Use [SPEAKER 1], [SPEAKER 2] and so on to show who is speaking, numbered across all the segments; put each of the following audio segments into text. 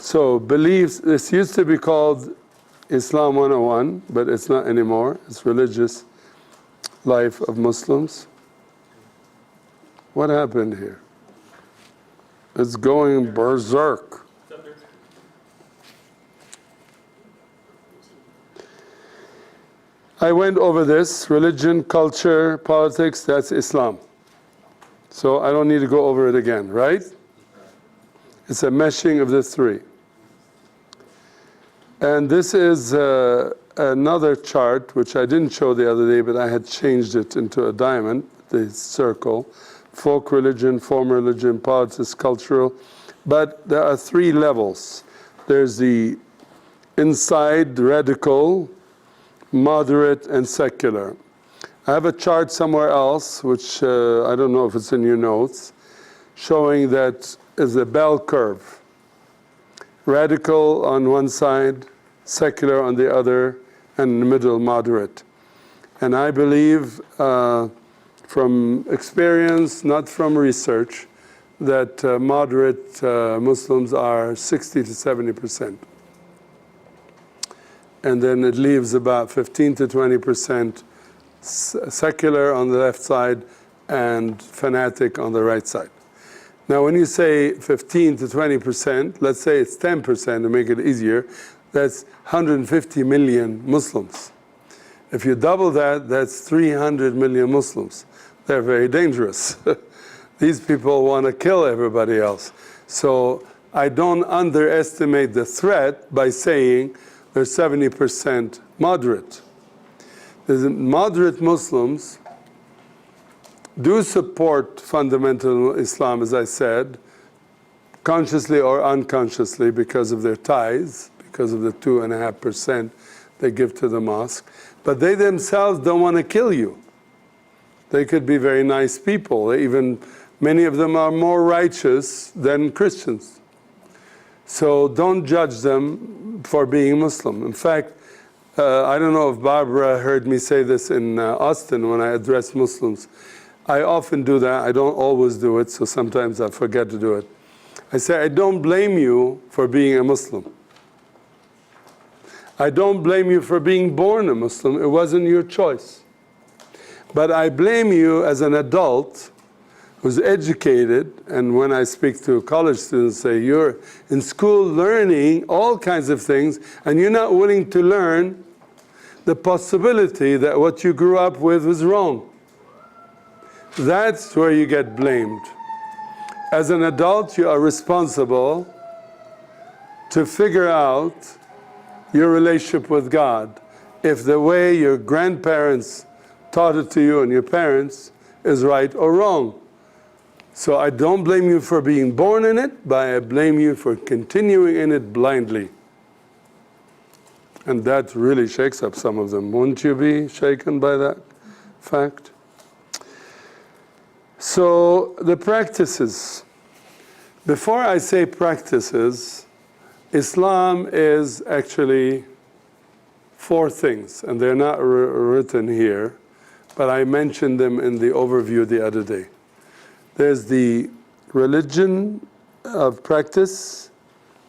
[SPEAKER 1] So beliefs, this used to be called Islam 101, but it's not anymore. It's religious life of Muslims. What happened here? It's going berserk. I went over this, religion, culture, politics, that's Islam. So I don't need to go over it again, right? It's a meshing of the three. And this is another chart, which I didn't show the other day, but I had changed it into a diamond, the circle. Folk religion, form religion, politics, cultural. But there are three levels. There's the inside, radical, moderate, and secular. I have a chart somewhere else, which I don't know if it's in your notes, showing that is a bell curve. Radical on one side, secular on the other, and in the middle, moderate. And I believe from experience, not from research, that moderate Muslims are 60 to 70%. And then it leaves about 15 to 20% secular on the left side and fanatic on the right side. Now when you say 15 to 20%, let's say it's 10% to make it easier, that's 150 million Muslims. If you double that, that's 300 million Muslims. They're very dangerous. These people want to kill everybody else. So I don't underestimate the threat by saying they're 70% moderate. The moderate Muslims do support fundamental Islam, as I said, consciously or unconsciously because of their ties, because of the 2.5% they give to the mosque. But they themselves don't want to kill you. They could be very nice people. Even many of them are more righteous than Christians. So don't judge them for being Muslim. In fact, I don't know if Barbara heard me say this in Austin when I address Muslims. I often do that. I don't always do it, so sometimes I forget to do it. I say, I don't blame you for being a Muslim. I don't blame you for being born a Muslim. It wasn't your choice. But I blame you as an adult who's educated, and when I speak to college students, say, you're in school learning all kinds of things, and you're not willing to learn the possibility that what you grew up with was wrong. That's where you get blamed. As an adult, you are responsible to figure out your relationship with God. If the way your grandparents taught it to you and your parents is right or wrong. So I don't blame you for being born in it, but I blame you for continuing in it blindly. And that really shakes up some of them. Wouldn't you be shaken by that fact? So the practices. Before I say practices, Islam is actually 4 things, and they're not written here, but I mentioned them in the overview the other day. There's the religion of practice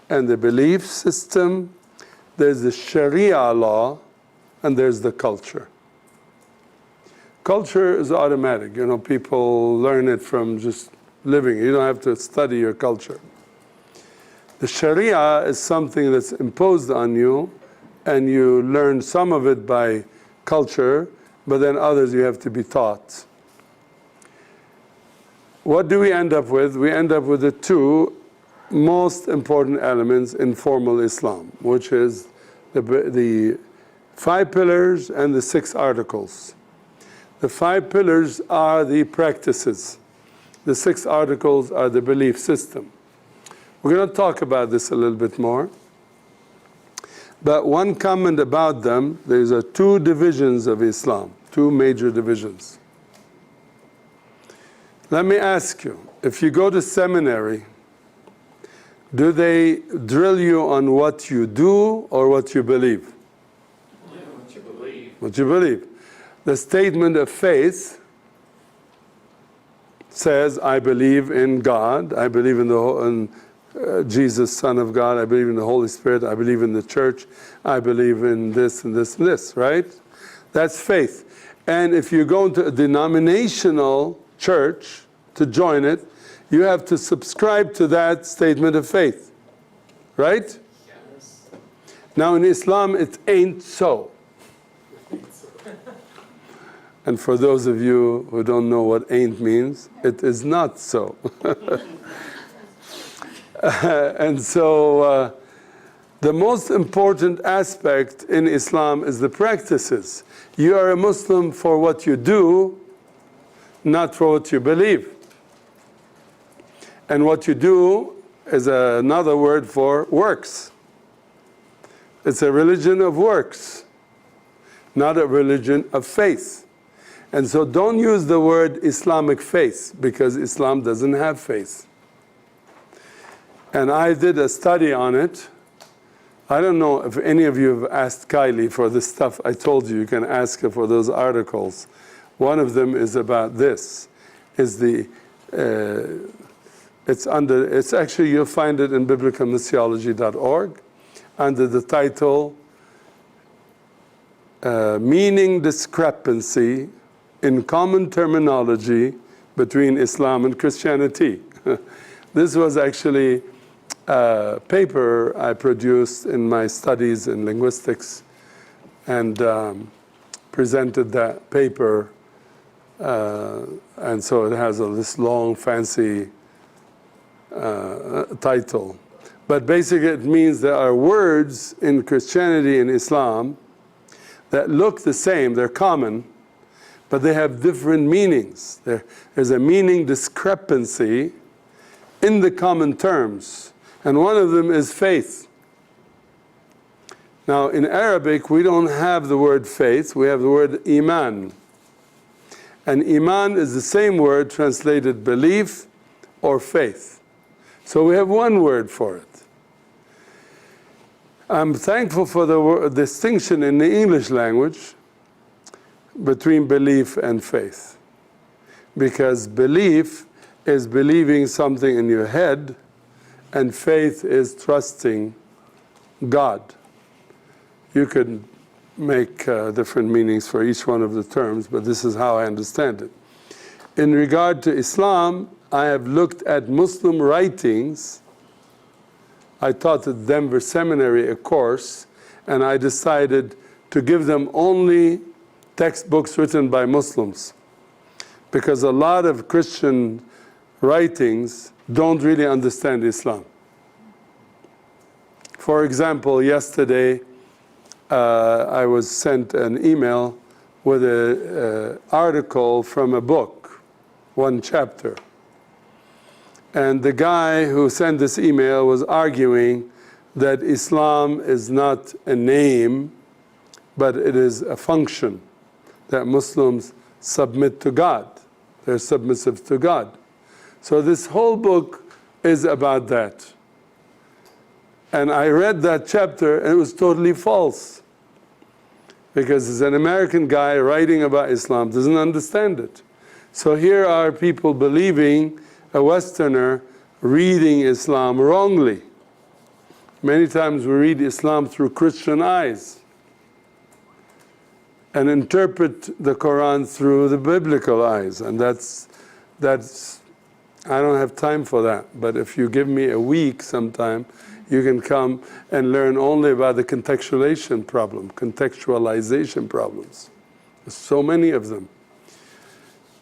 [SPEAKER 1] and the belief system, there's the Sharia law, and there's the culture. Culture is automatic. You know, people learn it from just living. You don't have to study your culture. The Sharia is something that's imposed on you, and you learn some of it by culture, but then others you have to be taught. What do we end up with? We end up with the 2 most important elements in formal Islam, which is the 5 pillars and the 6 articles. The 5 pillars are the practices. The 6 articles are the belief system. We're going to talk about this a little bit more. But one comment about them, there's 2 divisions of Islam, 2 major divisions. Let me ask you, if you go to seminary, do they drill you on what you do or what you believe?
[SPEAKER 2] Yeah, what you believe.
[SPEAKER 1] What you believe. The statement of faith says, I believe in God, I believe in Jesus, Son of God, I believe in the Holy Spirit, I believe in the church, I believe in this and this and this, right? That's faith. And if you go into a denominational church to join it, you have to subscribe to that statement of faith, right?
[SPEAKER 2] Yes.
[SPEAKER 1] Now in Islam, it ain't so. And for those of you who don't know what ain't means, it is not so. And so the most important aspect in Islam is the practices. You are a Muslim for what you do, not for what you believe. And what you do is another word for works. It's a religion of works, not a religion of faith. And so don't use the word Islamic faith, because Islam doesn't have faith. And I did a study on it. I don't know if any of you have asked Kylie for this stuff. I told you, you can ask her for those articles. One of them is about this. It's actually, you'll find it in biblicalmissiology.org under the title, Meaning Discrepancy in Common Terminology Between Islam and Christianity. This was actually a paper I produced in my studies in linguistics, and presented that paper, and so it has this long fancy title. But basically it means there are words in Christianity and Islam that look the same, they're common, but they have different meanings. There's a meaning discrepancy in the common terms, and one of them is faith. Now in Arabic we don't have the word faith, we have the word iman. And iman is the same word translated belief or faith. So we have one word for it. I'm thankful for the distinction in the English language between belief and faith. Because belief is believing something in your head, and faith is trusting God. You could make different meanings for each one of the terms, but this is how I understand it. In regard to Islam, I have looked at Muslim writings. I taught at Denver Seminary a course, and I decided to give them only textbooks written by Muslims, because a lot of Christian writings don't really understand Islam. For example, yesterday I was sent an email with an article from a book, one chapter. And the guy who sent this email was arguing that Islam is not a name, but it is a function, that Muslims submit to God. They're submissive to God. So this whole book is about that. And I read that chapter and it was totally false. Because it's an American guy writing about Islam, doesn't understand it. So here are people believing a Westerner reading Islam wrongly. Many times we read Islam through Christian eyes and interpret the Quran through the biblical eyes, and that's I don't have time for that. But if you give me a week sometime, you can come and learn only about the contextualization problems. There's so many of them.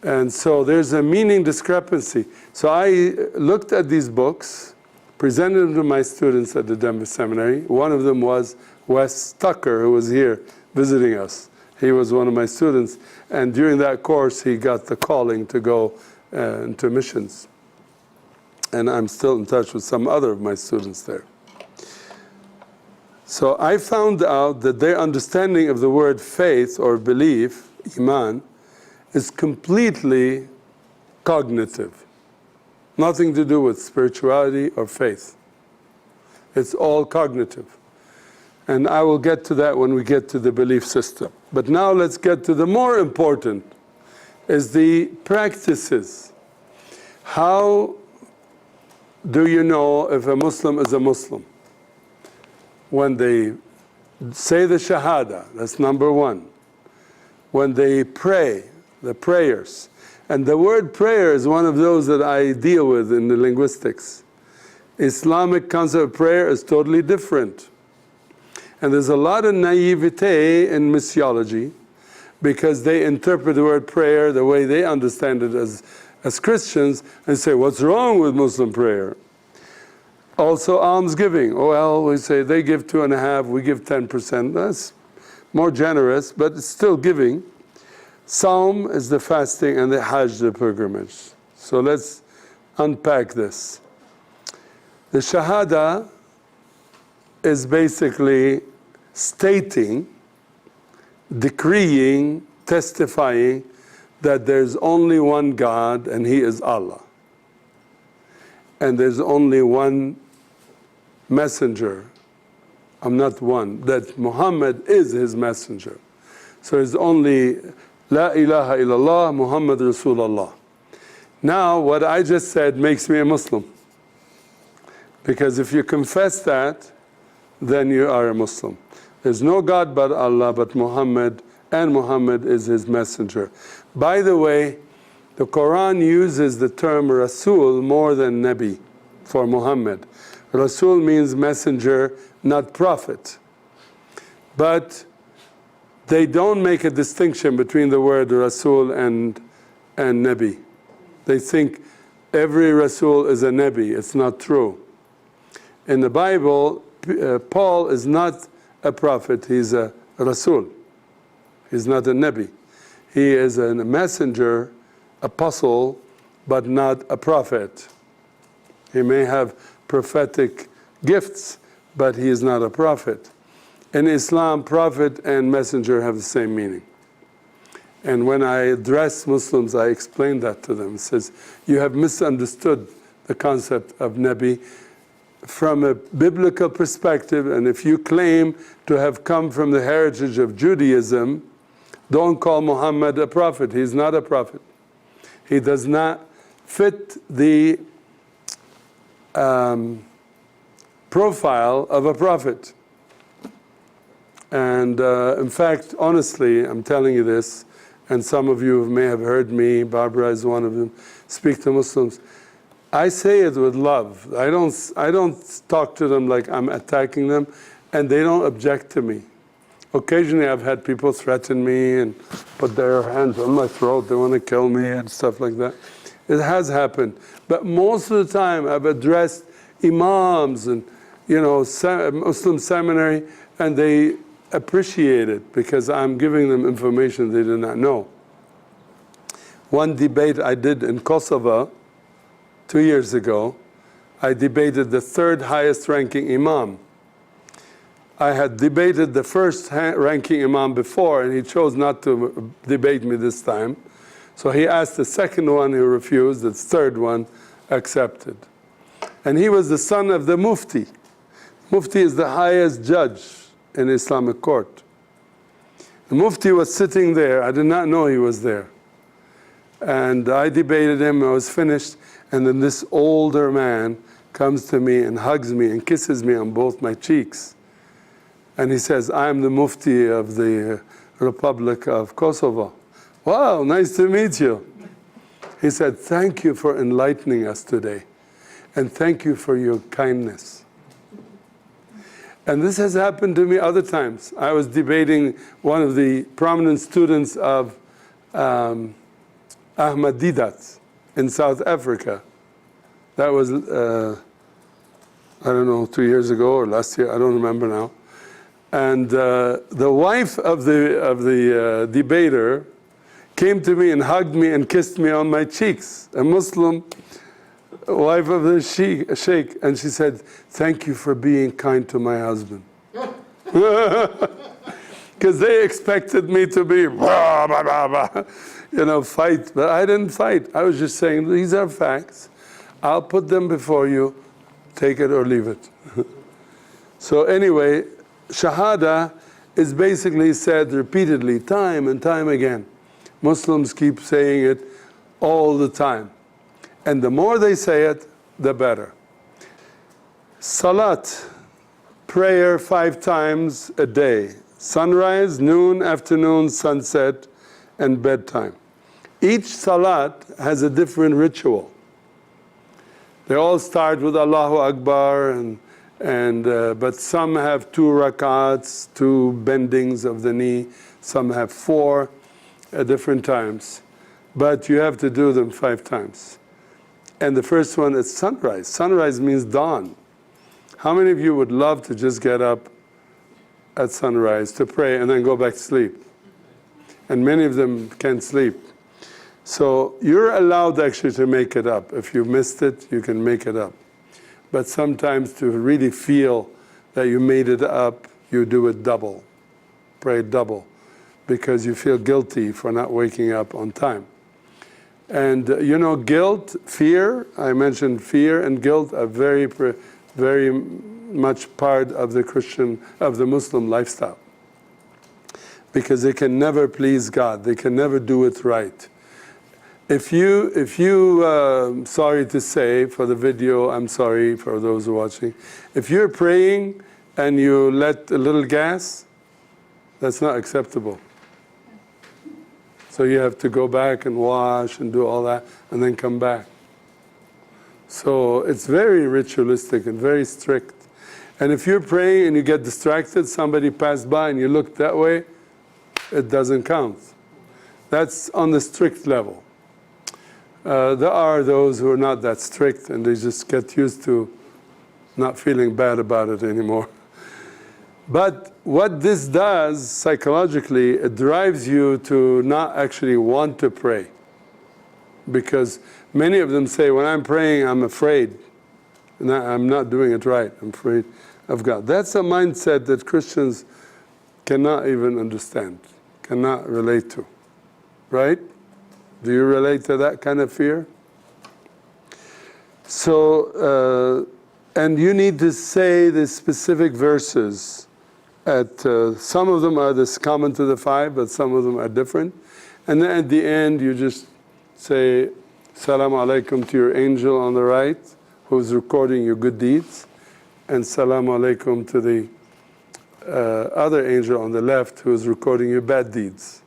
[SPEAKER 1] And so there's a meaning discrepancy. So I looked at these books, presented them to my students at the Denver Seminary. One of them was Wes Tucker, who was here visiting us. He was one of my students, and during that course he got the calling to go into missions. And I'm still in touch with some other of my students there. So I found out that their understanding of the word faith or belief, iman, is completely cognitive. Nothing to do with spirituality or faith. It's all cognitive. And I will get to that when we get to the belief system. But now let's get to the more important, is the practices. How do you know if a Muslim is a Muslim? When they say the Shahada, that's number one. When they pray, the prayers. And the word prayer is one of those that I deal with in the linguistics. Islamic concept of prayer is totally different. And there's a lot of naivete in missiology because they interpret the word prayer the way they understand it as Christians and say, what's wrong with Muslim prayer? Also almsgiving. Oh, well, we say they give 2.5%, we give 10%. That's more generous, but it's still giving. Saum is the fasting and the Hajj, the pilgrimage. So let's unpack this. The Shahada is basically stating, decreeing, testifying that there's only one God and He is Allah. And there's only one messenger. I'm not one, that Muhammad is His messenger. So it's only La ilaha illallah Muhammad Rasulullah. Now what I just said makes me a Muslim. Because if you confess that, then you are a Muslim. There's no God but Allah, but Muhammad, and Muhammad is His messenger. By the way, the Quran uses the term Rasul more than Nabi for Muhammad. Rasul means messenger, not prophet. But they don't make a distinction between the word Rasul and Nabi. They think every Rasul is a Nabi. It's not true. In the Bible, Paul is not a prophet, he's a Rasul. He's not a Nabi. He is a messenger, apostle, but not a prophet. He may have prophetic gifts, but he is not a prophet. In Islam, prophet and messenger have the same meaning. And when I address Muslims, I explain that to them. It says, you have misunderstood the concept of Nabi from a biblical perspective, and if you claim to have come from the heritage of Judaism, don't call Muhammad a prophet. He's not a prophet. He does not fit the profile of a prophet. And in fact, honestly, I'm telling you this, and some of you may have heard me, Barbara is one of them, speak to Muslims. I say it with love. I don't talk to them like I'm attacking them, and they don't object to me. Occasionally I've had people threaten me and put their hands on my throat, they want to kill me and stuff like that. It has happened. But most of the time I've addressed imams and Muslim seminary, and they appreciate it because I'm giving them information they did not know. One debate I did in Kosovo 2 years ago, I debated the third highest ranking imam. I had debated the first ranking imam before, and he chose not to debate me this time. So he asked the second one, who refused, the third one accepted. And he was the son of the Mufti. Mufti is the highest judge in Islamic court. The Mufti was sitting there. I did not know he was there. And I debated him, I was finished, and then this older man comes to me and hugs me and kisses me on both my cheeks. And he says, I am the Mufti of the Republic of Kosovo. Wow, nice to meet you. He said, thank you for enlightening us today. And thank you for your kindness. And this has happened to me other times. I was debating one of the prominent students of Ahmad Didat in South Africa. That was, I don't know, 2 years ago or last year, I don't remember now. And the wife of the debater came to me and hugged me and kissed me on my cheeks, a Muslim wife of the sheikh, and she said, thank you for being kind to my husband. Because they expected me to be, fight, but I didn't fight. I was just saying, these are facts. I'll put them before you, take it or leave it. So anyway, Shahada is basically said repeatedly, time and time again. Muslims keep saying it all the time. And the more they say it, the better. Salat, prayer 5 times a day. Sunrise, noon, afternoon, sunset, and bedtime. Each salat has a different ritual. They all start with Allahu Akbar, but some have 2 rak'ats, 2 bendings of the knee. Some have 4 at different times. But you have to do them 5 times. And the first one is sunrise. Sunrise means dawn. How many of you would love to just get up at sunrise to pray and then go back to sleep? And many of them can't sleep. So you're allowed actually to make it up. If you missed it, you can make it up. But sometimes to really feel that you made it up, you do it double. Pray double. Because you feel guilty for not waking up on time. And you know, guilt, fear, I mentioned fear and guilt are very much part of the Muslim lifestyle. Because they can never please God. They can never do it right. If you, sorry to say for the video, I'm sorry for those who are watching. If you're praying and you let a little gas, that's not acceptable. So you have to go back and wash and do all that and then come back. So it's very ritualistic and very strict. And if you're praying and you get distracted, somebody passed by and you look that way, it doesn't count. That's on the strict level. There are those who are not that strict and they just get used to not feeling bad about it anymore. But what this does psychologically, it drives you to not actually want to pray. Because many of them say, when I'm praying, I'm afraid. And I'm not doing it right. I'm afraid of God. That's a mindset that Christians cannot even understand, cannot relate to. Right? Do you relate to that kind of fear? So, and you need to say the specific verses. Some of them are this common to the 5, but some of them are different. And then at the end, you just say, Salaam alaikum to your angel on the right, who's recording your good deeds, and Salaam alaikum to the other angel on the left, who's recording your bad deeds.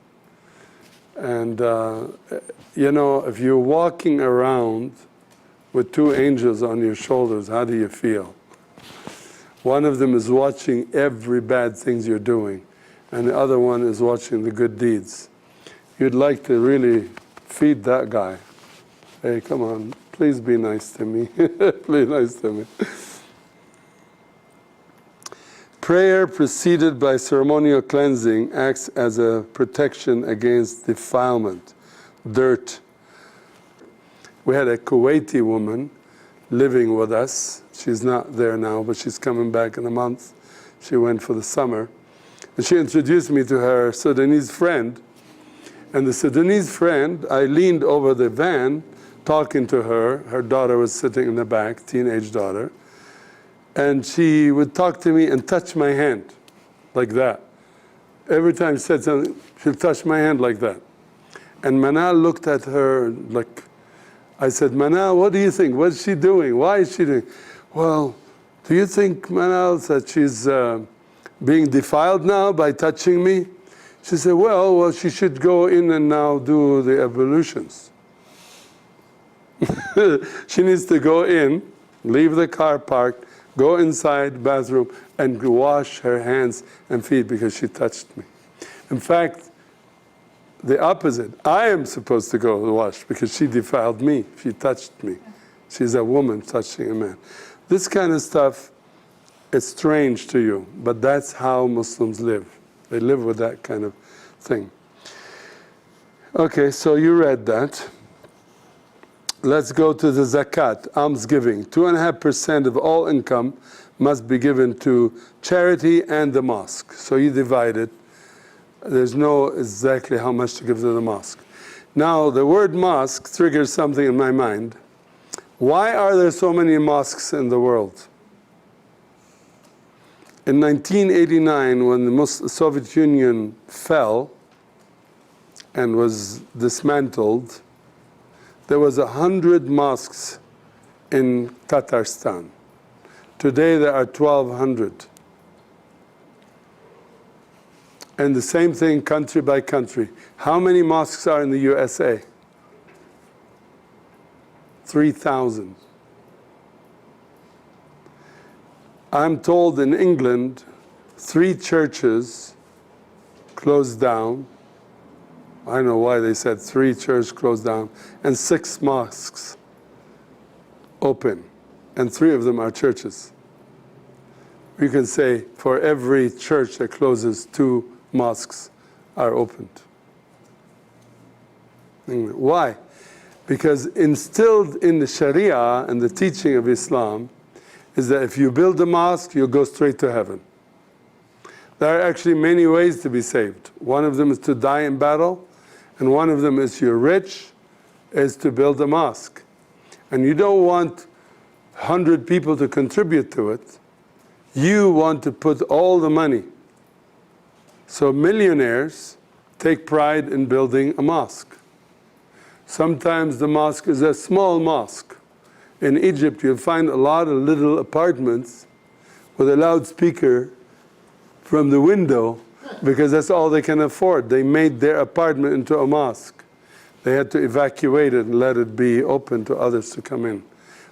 [SPEAKER 1] And you know, if you're walking around with 2 angels on your shoulders, how do you feel? One of them is watching every bad things you're doing, and the other one is watching the good deeds. You'd like to really feed that guy. Hey, come on, please be nice to me. Please nice to me. Prayer preceded by ceremonial cleansing acts as a protection against defilement, dirt. We had a Kuwaiti woman living with us. She's not there now, but she's coming back in a month. She went for the summer. And she introduced me to her Sudanese friend. And the Sudanese friend, I leaned over the van talking to her. Her daughter was sitting in the back, teenage daughter. And she would talk to me and touch my hand like that. Every time she said something, she'd touch my hand like that. And Manal looked at her like, I said, Manal, what do you think? What's she doing? Why is she doing? Well, do you think, Manal, that she's being defiled now by touching me? She said, well, she should go in and now do the ablutions. She needs to go in, leave the car parked, go inside bathroom and wash her hands and feet because she touched me. In fact, the opposite. I am supposed to go wash because she defiled me. She touched me. She's a woman touching a man. This kind of stuff is strange to you, but that's how Muslims live. They live with that kind of thing. Okay, so you read that. Let's go to the zakat, almsgiving. 2.5% of all income must be given to charity and the mosque. So you divide it. There's no exactly how much to give to the mosque. Now, the word mosque triggers something in my mind. Why are there so many mosques in the world? In 1989, when the Soviet Union fell and was dismantled, there was 100 mosques in Tatarstan. Today there are 1,200. And the same thing country by country. How many mosques are in the USA? 3,000. I'm told in England, 3 churches closed down. I don't know why they said 3 churches closed down, and 6 mosques open, and 3 of them are churches. You can say for every church that closes, 2 mosques are opened. Why? Because instilled in the Sharia and the teaching of Islam is that if you build a mosque, you'll go straight to heaven. There are actually many ways to be saved. One of them is to die in battle, and one of them is you're rich, is to build a mosque. And you don't want 100 people to contribute to it. You want to put all the money. So millionaires take pride in building a mosque. Sometimes the mosque is a small mosque. In Egypt, you'll find a lot of little apartments with a loudspeaker from the window because that's all they can afford. They made their apartment into a mosque. They had to evacuate it and let it be open to others to come in.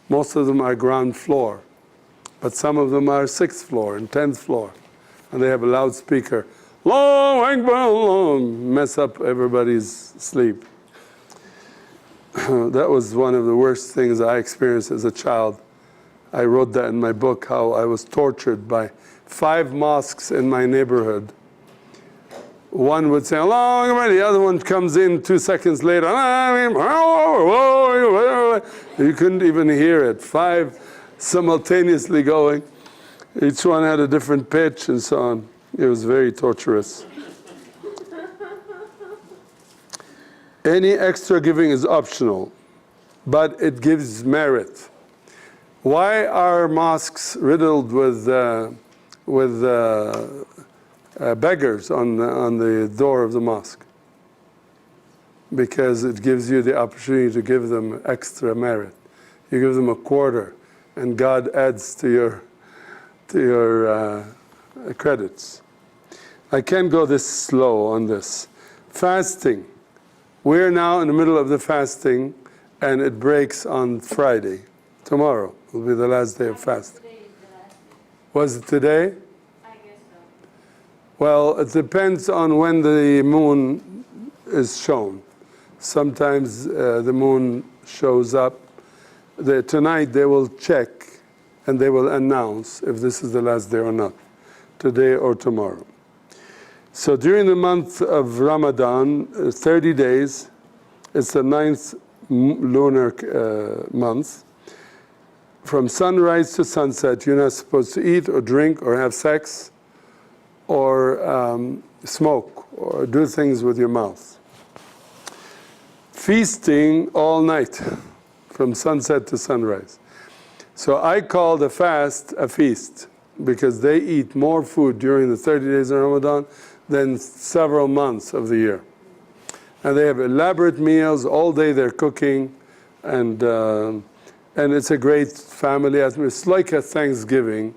[SPEAKER 1] Most of them are ground floor, but some of them are 6th floor and 10th floor. And they have a loudspeaker. Allahu Akbar, Allah, mess up everybody's sleep. That was one of the worst things I experienced as a child. I wrote that in my book, how I was tortured by 5 mosques in my neighborhood. One would say, Allahu Akbar, the other one comes in 2 seconds later. You couldn't even hear it. 5 simultaneously going. Each one had a different pitch and so on. It was very torturous. Any extra giving is optional, but it gives merit. Why are mosques riddled with beggars on the door of the mosque? Because it gives you the opportunity to give them extra merit. You give them a quarter, and God adds to your credits. I can't go this slow on this. Fasting. We're now in the middle of the fasting, and it breaks on Friday. Tomorrow will be the last day of fasting. Was it today?
[SPEAKER 3] I guess so.
[SPEAKER 1] Well, it depends on when the moon is shown. Sometimes the moon shows up. Tonight they will check and they will announce if this is the last day or not, today or tomorrow. So during the month of Ramadan, 30 days, it's the 9th lunar month. From sunrise to sunset, you're not supposed to eat or drink or have sex or smoke or do things with your mouth. Feasting all night, from sunset to sunrise. So I call the fast a feast because they eat more food during the 30 days of Ramadan than several months of the year. And they have elaborate meals, all day they're cooking, and it's a great family atmosphere. It's like a Thanksgiving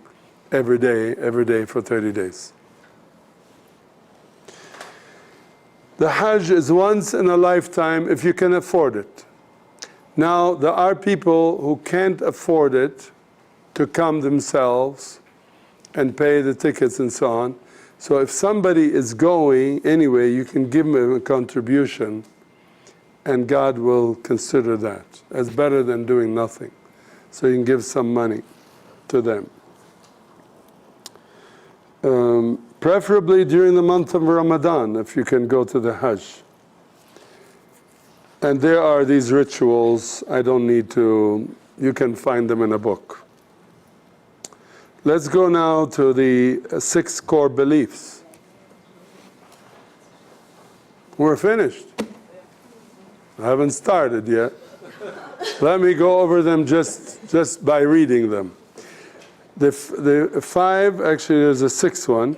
[SPEAKER 1] every day for 30 days. The Hajj is once in a lifetime if you can afford it. Now, there are people who can't afford it to come themselves and pay the tickets and so on. So if somebody is going anyway, you can give them a contribution and God will consider that as better than doing nothing. So you can give some money to them. Preferably during the month of Ramadan, if you can go to the Hajj. And there are these rituals, I don't need to, you can find them in a book. Let's go now to the 6 core beliefs. We're finished. I haven't started yet. Let me go over them just by reading them. The 5, actually there's a 6th one.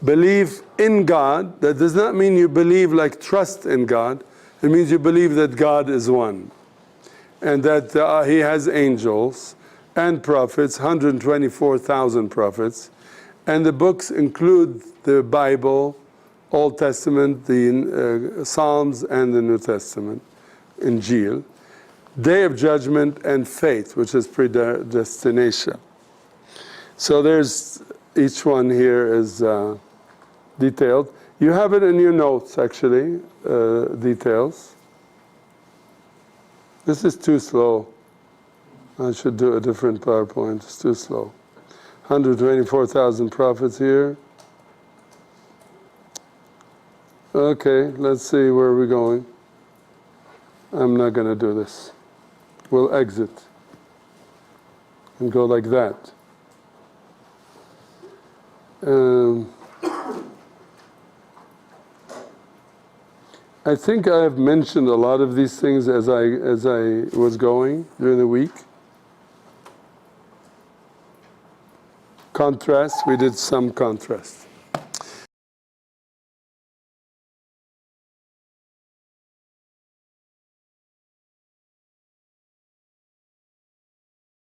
[SPEAKER 1] Believe in God. That does not mean you believe like trust in God. It means you believe that God is one. And that He has angels. and prophets, 124,000 prophets. And the books include the Bible, Old Testament, the Psalms, and the New Testament, Injil. Day of Judgment and Fate, which is predestination. So there's, each one here is detailed. You have it in your notes, actually, details. This is too slow. I should do a different PowerPoint. It's too slow. 124,000 prophets here. Okay, let's see where we're going. I'm not going to do this. We'll exit and go like that. I think I have mentioned a lot of these things as I was going during the week. Contrast, we did some contrast.